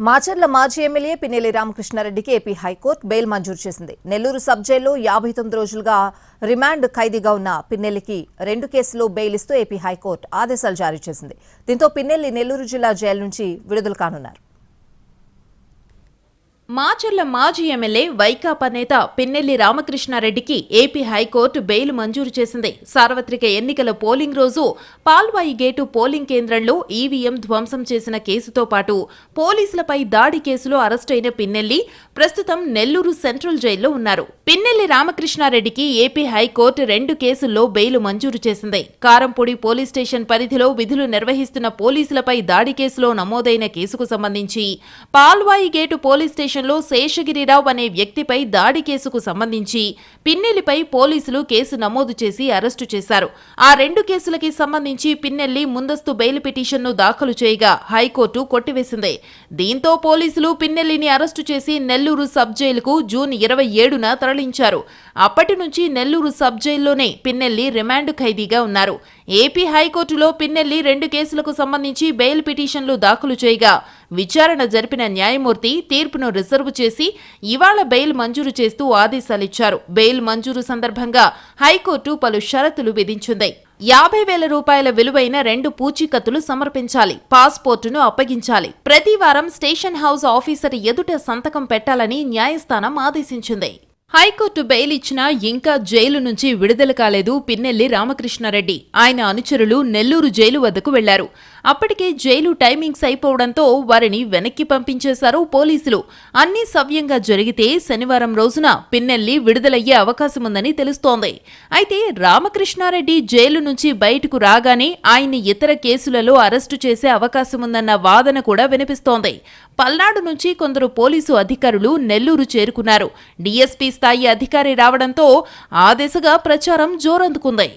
మాచర్ల మాజీ ఎమ్మెల్యే పిన్నెల్లి రామకృష్ణారెడ్డికి AP high court bail మంజూరు చేసింది. నెల్లూరు సబ్ జైల్లో 59 రోజులుగా రిమాండ్ ఖైదీగా ఉన్న పిన్నెల్లికి 2 కేసుల్లో బెయిల్ ఇస్తూ ఏపీ హైకోర్టు ఆదేశాలు జారీ చేసింది. దీంతో పిన్నెల్లి నెల్లూరు జిల్లా జైలు నుంచి విడుదల కానున్నారు. మాచర్ల మాజీ ఎమ్మెల్యే వైకాపా నేత పిన్నెల్లి రామకృష్ణారెడ్డికి ఏపీ హైకోర్టు బెయిల్ మంజూరు చేసింది. సార్వత్రిక ఎన్నికల పోలింగ్ రోజు పాల్వాయి గేటు పోలింగ్ కేంద్రంలో ఈవీఎం ధ్వంసం చేసిన కేసుతో పాటు పోలీసులపై దాడి కేసులో అరెస్టైన పిన్నెల్లి ప్రస్తుతం నెల్లూరు సెంట్రల్ జైల్లో ఉన్నారు. పిన్నెల్లి రామకృష్ణారెడ్డికి ఏపీ హైకోర్టు 2 కేసుల్లో బెయిల్ మంజూరు చేసింది. కారంపూడి పోలీస్ స్టేషన్ పరిధిలో విధులు నిర్వహిస్తున్న పోలీసులపై దాడి కేసులో నమోదైన కేసుకు సంబంధించి పాల్వాయి గేటు పోలీస్ స్టేషన్ లో శేషగిరిరావు అనే వ్యక్తిపై దాడి కేసుకు సంబంధించి పిన్నెల్లిపై పోలీసులు కేసు నమోదు చేసి అరెస్టు చేశారు. ఆ 2 కేసులకి సంబంధించి పిన్నెల్లి ముందస్తు బెయిల్ పిటిషన్ను దాఖలు చేయగా హైకోర్టు కొట్టివేసింది. దీంతో పోలీసులు పిన్నెల్లిని అరెస్టు చేసి నెల్లూరు సబ్ జైలుకు జూన్ 27న తరలించారు. అప్పటి నుంచి నెల్లూరు సబ్ జైల్లోనే పిన్నెల్లి రిమాండ్ ఖైదీగా ఉన్నారు. ఏపీ హైకోర్టులో పిన్నెల్లి 2 కేసులకు సంబంధించి బెయిల్ పిటిషన్లు దాఖలు చేయగా విచారణ జరిపిన న్యాయమూర్తి తీర్పును రిజర్వ్ చేసి ఇవాళ బెయిల్ మంజూరు చేస్తూ ఆదేశాలిచ్చారు. బెయిల్ మంజూరు సందర్భంగా హైకోర్టు పలు షరతులు విధించింది. 50,000 రూపాయల విలువైన 2 పూచీకత్తులు సమర్పించాలి. పాస్పోర్టును అప్పగించాలి. ప్రతి వారం స్టేషన్ హౌస్ ఆఫీసర్ ఎదుట సంతకం పెట్టాలని న్యాయస్థానం ఆదేశించింది. హైకోర్టు బెయిల్ ఇచ్చినా ఇంకా జైలు నుంచి విడుదల కాలేదు పిన్నెల్లి రామకృష్ణారెడ్డి. ఆయన అనుచరులు నెల్లూరు జైలు వద్దకు వెళ్లారు. అప్పటికే జైలు టైమింగ్స్ అయిపోవడంతో వారిని వెనక్కి పంపించేశారు పోలీసులు. అన్నీ సవ్యంగా జరిగితే శనివారం రోజున పిన్నెల్లి విడుదలయ్యే అవకాశముందని తెలుస్తోంది. అయితే రామకృష్ణారెడ్డి జైలు నుంచి బయటకు రాగానే ఆయన్ని ఇతర కేసులలో అరెస్టు చేసే అవకాశముందన్న వాదన కూడా వినిపిస్తోంది. పల్నాడు నుంచి కొందరు పోలీసు అధికారులు నెల్లూరు చేరుకున్నారు. డీఎస్పీ స్థాయి అధికారి రావడంతో ఆ దిశగా ప్రచారం జోరందుకుంది.